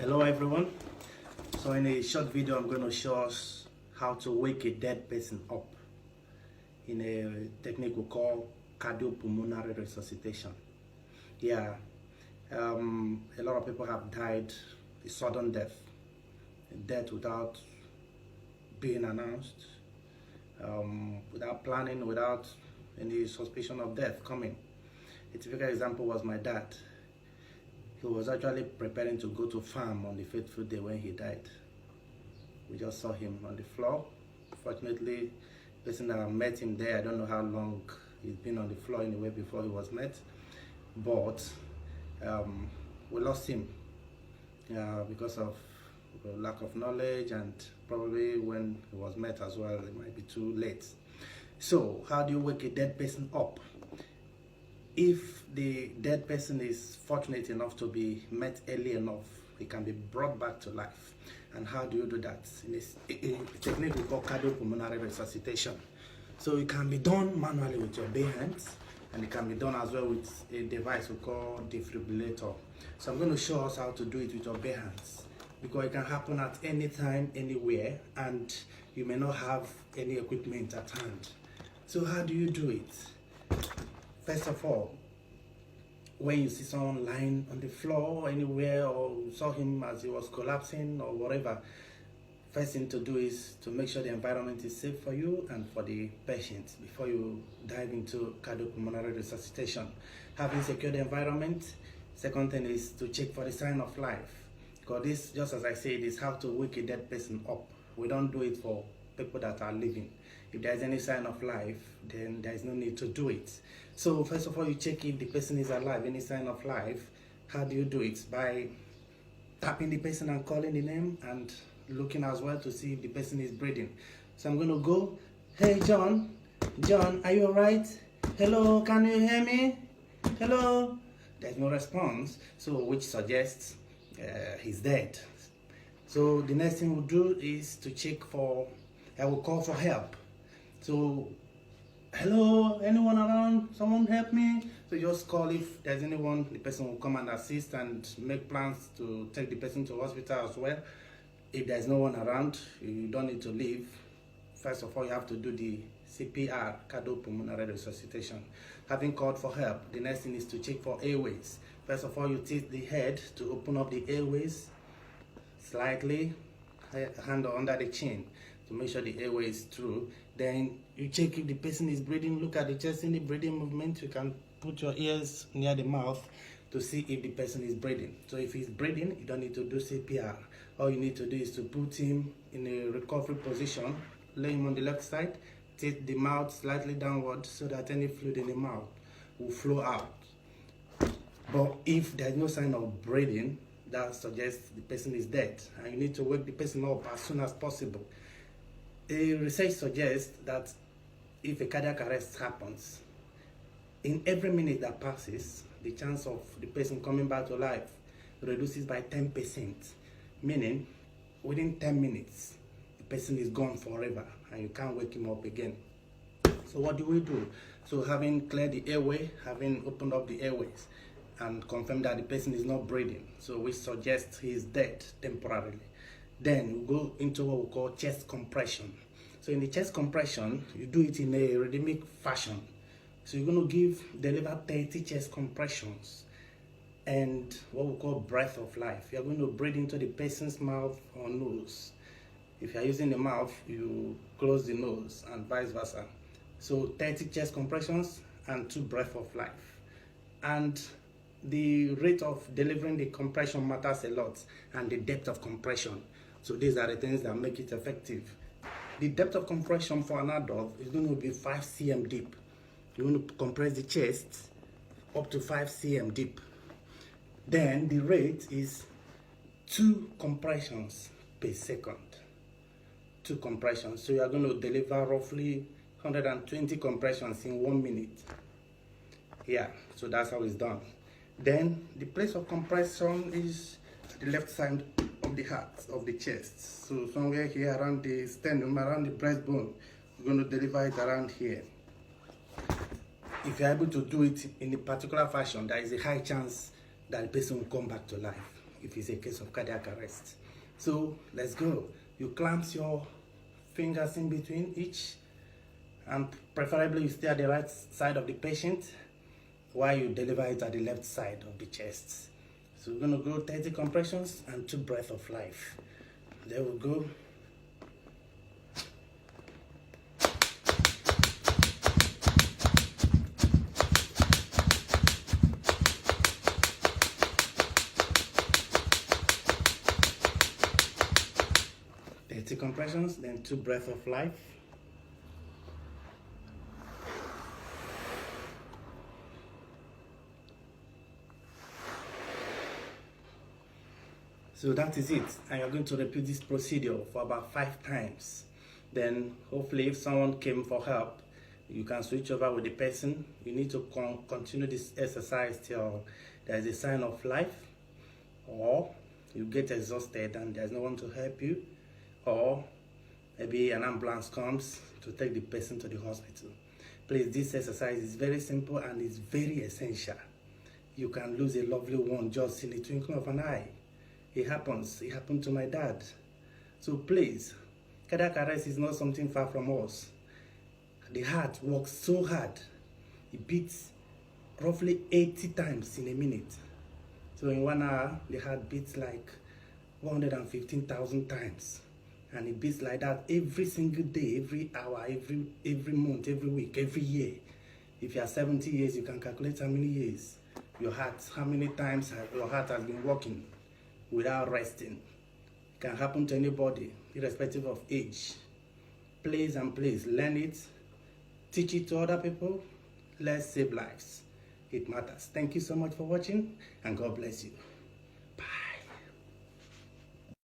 Hello everyone. So in a short video I'm going to show us how to wake a dead person up in a technique we call cardiopulmonary resuscitation. A lot of people have died a sudden death without being announced, without planning, without any suspicion of death coming. A typical example was my dad. He was actually preparing to go to farm on the fateful day when he died. We just saw him on the floor. Fortunately, the person that met him there, I don't know how long he's been on the floor anyway before he was met, but we lost him because of lack of knowledge, and probably when he was met as well, it might be too late. So how do you wake a dead person up? If the dead person is fortunate enough to be met early enough, he can be brought back to life. And how do you do that? In a technique we call cardiopulmonary resuscitation. So it can be done manually with your bare hands, and it can be done as well with a device we call defibrillator. So I'm going to show us how to do it with your bare hands, because it can happen at any time, anywhere, and you may not have any equipment at hand. So how do you do it? First of all, when you see someone lying on the floor anywhere, or you saw him as he was collapsing or whatever, first thing to do is to make sure the environment is safe for you and for the patient before you dive into cardiopulmonary resuscitation. Having secured the environment, second thing is to check for the sign of life. Because this, just as I said, is how to wake a dead person up. We don't do it for people that are living. If there is any sign of life, then there is no need to do it. So first of all, you check if the person is alive, any sign of life. How do you do it? By tapping the person and calling the name, and looking as well to see if the person is breathing. So I'm going to go, hey John, are you alright? Hello, can you hear me? Hello? There's no response, so which suggests he's dead. So the next thing we'll do is to check for, I will call for help. So, hello, anyone around? Someone help me? So just call if there's anyone, the person will come and assist and make plans to take the person to hospital as well. If there's no one around, you don't need to leave. First of all, you have to do the CPR, cardiopulmonary resuscitation. Having called for help, the next thing is to check for airways. First of all, you tilt the head to open up the airways slightly, hand under the chin to make sure the airway is through. Then you check if the person is breathing. Look at the chest in the breathing movement. You can put your ears near the mouth to see if the person is breathing. So if he's breathing, you don't need to do CPR. All you need to do is to put him in a recovery position, lay him on the left side, tilt the mouth slightly downward so that any fluid in the mouth will flow out. But if there's no sign of breathing, that suggests the person is dead, and you need to wake the person up as soon as possible. A research suggests that if a cardiac arrest happens, in every minute that passes, the chance of the person coming back to life reduces by 10%, meaning within 10 minutes, the person is gone forever and you can't wake him up again. So what do we do? So having cleared the airway, having opened up the airways, and confirmed that the person is not breathing, so we suggest he is dead temporarily. Then we go into what we call chest compression. So in the chest compression, you do it in a rhythmic fashion. So you're going to deliver 30 chest compressions and what we call breath of life. You're going to breathe into the person's mouth or nose. If you're using the mouth, you close the nose, and vice versa. So 30 chest compressions and 2 breath of life. And the rate of delivering the compression matters a lot, and the depth of compression. So these are the things that make it effective. The depth of compression for an adult is going to be 5 cm deep. You want to compress the chest up to 5 cm deep. Then the rate is 2 compressions per second. 2 compressions. So you are going to deliver roughly 120 compressions in 1 minute. Yeah, so that's how it's done. Then the place of compression is at the left side of the heart, of the chest. So somewhere here around the sternum, around the breastbone, we're going to deliver it around here. If you're able to do it in a particular fashion, there is a high chance that the person will come back to life. if it's a case of cardiac arrest. So let's go. You clamp your fingers in between each, and preferably you stay at the right side of the patient while you deliver it at the left side of the chest. So we're going to go 30 compressions and 2 breaths of life. There we go. Compressions, then 2 breaths of life. So that is it, and you're going to repeat this procedure for about 5 times. Then hopefully if someone came for help, you can switch over with the person. You need to continue this exercise till there's a sign of life, or you get exhausted and there's no one to help you, or maybe an ambulance comes to take the person to the hospital. Please, this exercise is very simple and it's very essential. You can lose a lovely one just in the twinkling of an eye. It happens. It happened to my dad. So please, cardiac arrest is not something far from us. The heart works so hard. It beats roughly 80 times in a minute. So in 1 hour, the heart beats like 115,000 times. And it beats like that every single day, every hour, every month, every week, every year. If you are 70 years, you can calculate how many years how many times your heart has been working without resting. It can happen to anybody, irrespective of age. Please and please learn it, teach it to other people. Let's save lives. It matters. Thank you so much for watching, and God bless you.